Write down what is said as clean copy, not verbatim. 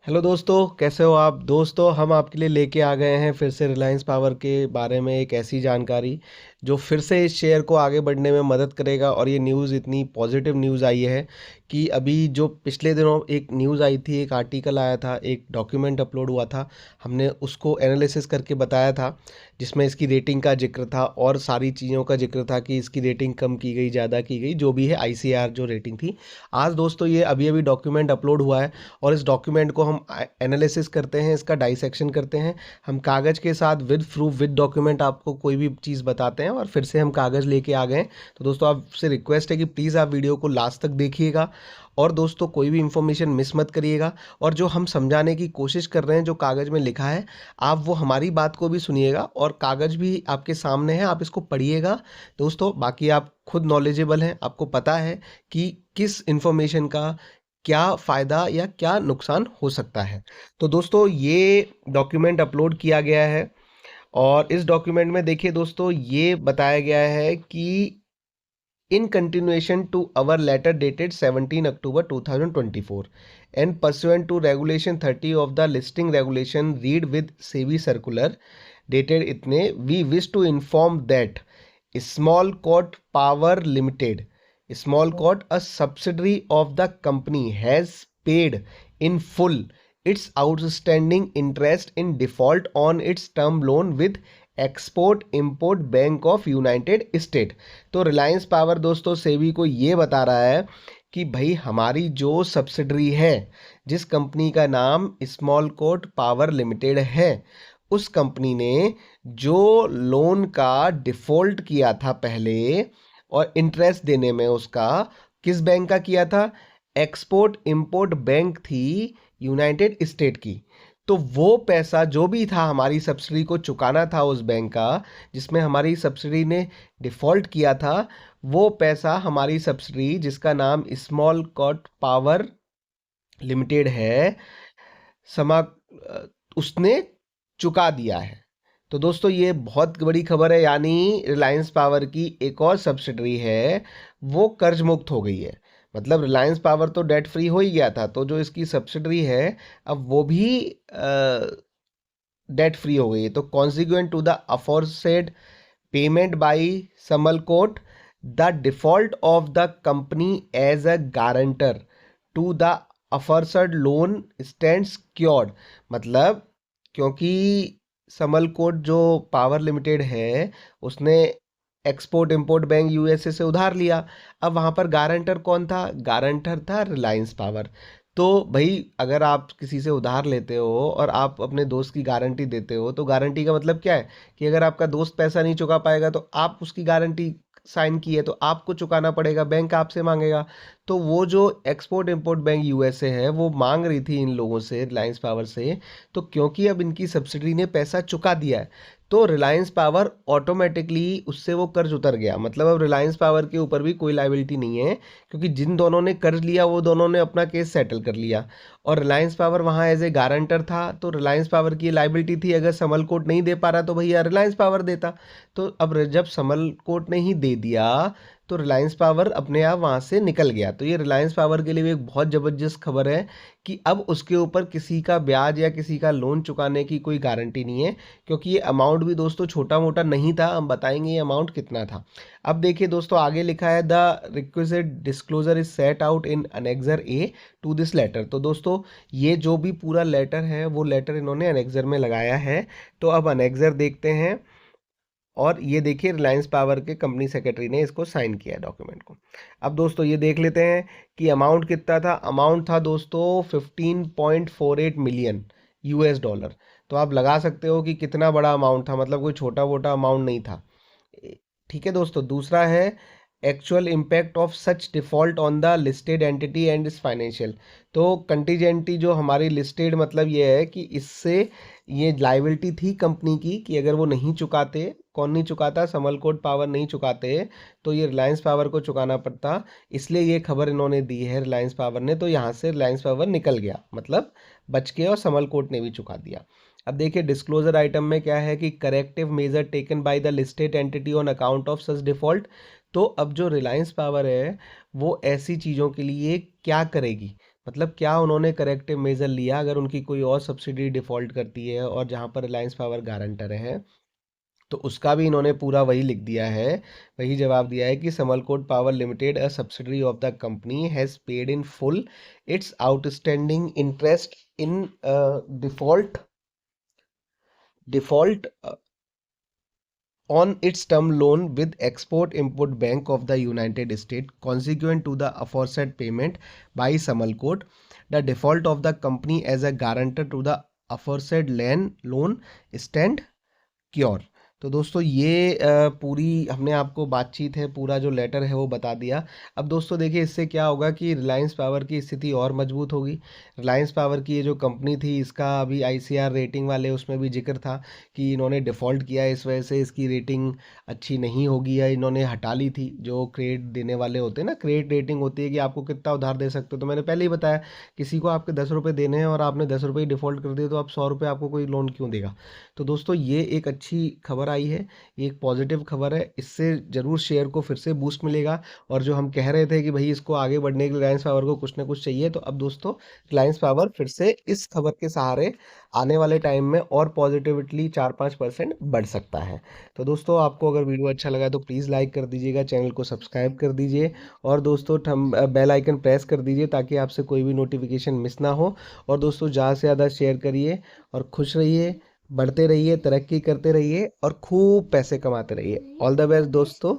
Hello दोस्तों, कैसे हो आप। दोस्तों, हम आपके लिए लेके आ गए हैं फिर से रिलायंस पावर के बारे में एक ऐसी जानकारी जो फिर से इस शेयर को आगे बढ़ने में मदद करेगा। और ये न्यूज़ इतनी पॉजिटिव न्यूज़ आई है कि अभी जो पिछले दिनों एक न्यूज़ आई थी, एक आर्टिकल आया था, एक डॉक्यूमेंट अपलोड हुआ था, हमने उसको एनालिसिस करके बताया था, जिसमें इसकी रेटिंग का जिक्र था और सारी चीज़ों का जिक्र था कि इसकी रेटिंग कम की गई, ज़्यादा की गई, जो भी है आईसीआर जो रेटिंग थी। आज दोस्तों ये अभी अभी डॉक्यूमेंट अपलोड हुआ है और इस डॉक्यूमेंट को हम एनालिसिस करते हैं, इसका डाइसेक्शन करते हैं। हम कागज़ के साथ विद प्रूफ विद डॉक्यूमेंट आपको कोई भी चीज़ बताते हैं और फिर से हम कागज़ लेके आ गए। तो दोस्तों, आपसे रिक्वेस्ट है कि प्लीज़ आप वीडियो को लास्ट तक देखिएगा और दोस्तों कोई भी इंफॉर्मेशन मिस मत करिएगा। और जो हम समझाने की कोशिश कर रहे हैं, जो कागज़ में लिखा है, आप वो हमारी बात को भी सुनिएगा और कागज़ भी आपके सामने है, आप इसको पढ़िएगा दोस्तों। बाकी आप खुद नॉलेजेबल हैं, आपको पता है कि किस इंफॉर्मेशन का क्या फ़ायदा या क्या नुकसान हो सकता है। तो दोस्तों, ये डॉक्यूमेंट अपलोड किया गया है और इस डॉक्यूमेंट में देखिए दोस्तों, ये बताया गया है कि in continuation to our letter dated 17 October 2024 and pursuant to Regulation 30 of the Listing Regulation read with SEBI Circular dated itne, we wish to inform that Small Court Power Limited, Small Court, a subsidiary of the company, has paid in full its outstanding interest in default on its term loan with export import bank of United state. तो Reliance power दोस्तों सेबी को ये बता रहा है कि भाई हमारी जो सब्सिडरी है, जिस कंपनी का नाम स्मॉल कोर्ट पावर लिमिटेड है, उस कंपनी ने जो लोन का डिफ़ॉल्ट किया था पहले और इंटरेस्ट देने में उसका किस बैंक का किया था, एक्सपोर्ट इंपोर्ट बैंक थी यूनाइटेड स्टेट की। तो वो पैसा जो भी था हमारी सब्सिडी को चुकाना था उस बैंक का, जिसमें हमारी सब्सिडी ने डिफ़ॉल्ट किया था, वो पैसा हमारी सब्सिडी जिसका नाम स्मॉल कोर्ट पावर लिमिटेड है, समा उसने चुका दिया है। तो दोस्तों, ये बहुत बड़ी खबर है, यानी रिलायंस पावर की एक और सब्सिडरी है वो कर्ज मुक्त हो गई है। मतलब रिलायंस पावर तो डेट फ्री हो ही गया था, तो जो इसकी सब्सिडरी है अब वो भी डेट फ्री हो गई है। तो consequent to the aforesaid payment by Samalkot, the default of the company as a guarantor to the aforesaid loan stands cured. मतलब क्योंकि समलकोट जो पावर लिमिटेड है उसने एक्सपोर्ट इंपोर्ट बैंक यूएसए से उधार लिया। अब वहाँ पर गारंटर कौन था, गारंटर था रिलायंस पावर। तो भाई अगर आप किसी से उधार लेते हो और आप अपने दोस्त की गारंटी देते हो, तो गारंटी का मतलब क्या है कि अगर आपका दोस्त पैसा नहीं चुका पाएगा तो आप उसकी गारंटी साइन की है तो आपको चुकाना पड़ेगा, बैंक आपसे मांगेगा। तो वो जो एक्सपोर्ट इंपोर्ट बैंक यूएसए है वो मांग रही थी इन लोगों से, रिलायंस पावर से। तो क्योंकि अब इनकी सब्सिडी ने पैसा चुका दिया है, तो रिलायंस पावर ऑटोमेटिकली उससे वो कर्ज उतर गया। मतलब अब रिलायंस पावर के ऊपर भी कोई लाइबिलिटी नहीं है, क्योंकि जिन दोनों ने कर्ज लिया वो दोनों ने अपना केस सेटल कर लिया और रिलायंस पावर वहाँ एज ए गारंटर था। तो रिलायंस पावर की लाइबिलिटी थी, अगर समल कोर्ट नहीं दे पा रहा तो भैया रिलायंस पावर देता। तो अब जब समल कोर्ट ने ही दे दिया तो रिलायंस पावर अपने आप वहाँ से निकल गया। तो ये रिलायंस पावर के लिए भी एक बहुत ज़बरदस्त खबर है कि अब उसके ऊपर किसी का ब्याज या किसी का लोन चुकाने की कोई गारंटी नहीं है, क्योंकि ये अमाउंट भी दोस्तों छोटा मोटा नहीं था। हम बताएंगे ये अमाउंट कितना था। अब देखिए दोस्तों, आगे लिखा है the requisite disclosure is set out in annexure A to this letter. तो दोस्तों, ये जो भी पूरा लेटर है वो लेटर इन्होंने अनेक्सर में लगाया है। तो अब अनेक्सर देखते हैं और ये देखिए रिलायंस पावर के कंपनी सेक्रेटरी ने इसको साइन किया डॉक्यूमेंट को। अब दोस्तों ये देख लेते हैं कि अमाउंट कितना था। अमाउंट था दोस्तों 15.48 मिलियन यूएस डॉलर। तो आप लगा सकते हो कि कितना बड़ा अमाउंट था, मतलब कोई छोटा मोटा अमाउंट नहीं था। ठीक है दोस्तों, दूसरा है actual impact of such default on the listed entity and इस फाइनेंशियल। तो कंटीजेंटी जो हमारी लिस्टेड, मतलब ये है कि इससे ये लाइबिलिटी थी कंपनी की कि अगर वो नहीं चुकाते, कौन नहीं चुकाता, समलकोट पावर नहीं चुकाते, तो ये रिलायंस पावर को चुकाना पड़ता। इसलिए ये खबर इन्होंने दी है रिलायंस पावर ने। तो यहाँ से रिलायंस पावर निकल गया, मतलब बच के, और समलकोट ने भी चुका दिया। अब देखिए डिस्क्लोजर आइटम में क्या है कि corrective measure taken by the listed entity on account of such default. तो अब जो रिलायंस पावर है वो ऐसी चीज़ों के लिए क्या करेगी, मतलब क्या उन्होंने करेक्टिव मेजर लिया अगर उनकी कोई और सब्सिडी डिफॉल्ट करती है और जहाँ पर रिलायंस पावर गारंटर है, तो उसका भी इन्होंने पूरा वही लिख दिया है, वही जवाब दिया है कि Samarkot power limited a subsidiary of the company has paid in full its outstanding interest in default on its term loan with Export Import Bank of the United States consequent to the aforesaid payment by Samalkot. The default of the company as a guarantor to the aforesaid loan stand cure. तो दोस्तों ये पूरी हमने आपको बातचीत है, पूरा जो लेटर है वो बता दिया। अब दोस्तों देखिए इससे क्या होगा कि रिलायंस पावर की स्थिति और मजबूत होगी। रिलायंस पावर की ये जो कंपनी थी इसका अभी आईसीआर रेटिंग वाले उसमें भी जिक्र था कि इन्होंने डिफ़ॉल्ट किया, इस वजह से इसकी रेटिंग अच्छी नहीं होगी या इन्होंने हटा ली थी। जो क्रेडिट देने वाले होते हैं ना, क्रेडिट रेटिंग होती है कि आपको कितना उधार दे सकते हो। तो मैंने पहले ही बताया, किसी को आपके 10 रुपये देने हैं और आपने 10 रुपये डिफ़ॉल्ट कर दिए तो आप 100 रुपये आपको कोई लोन क्यों देगा। तो दोस्तों ये एक अच्छी खबर आई है, ये एक पॉजिटिव खबर है, इससे ज़रूर शेयर को फिर से बूस्ट मिलेगा। और जो हम कह रहे थे कि भाई इसको आगे बढ़ने के लिए रिलायंस पावर को कुछ ना कुछ चाहिए, तो अब दोस्तों रिलायंस पावर फिर से इस खबर के सहारे आने वाले टाइम में और पॉजिटिविटली 4-5% बढ़ सकता है। तो दोस्तों आपको अगर वीडियो अच्छा लगा तो प्लीज़ लाइक कर दीजिएगा, चैनल को सब्सक्राइब कर दीजिए और दोस्तों बेल आइकन प्रेस कर दीजिए ताकि आपसे कोई भी नोटिफिकेशन मिस ना हो। और दोस्तों ज़्यादा से ज़्यादा शेयर करिए और खुश रहिए, बढ़ते रहिए, तरक्की करते रहिए और खूब पैसे कमाते रहिए। ऑल द बेस्ट दोस्तों।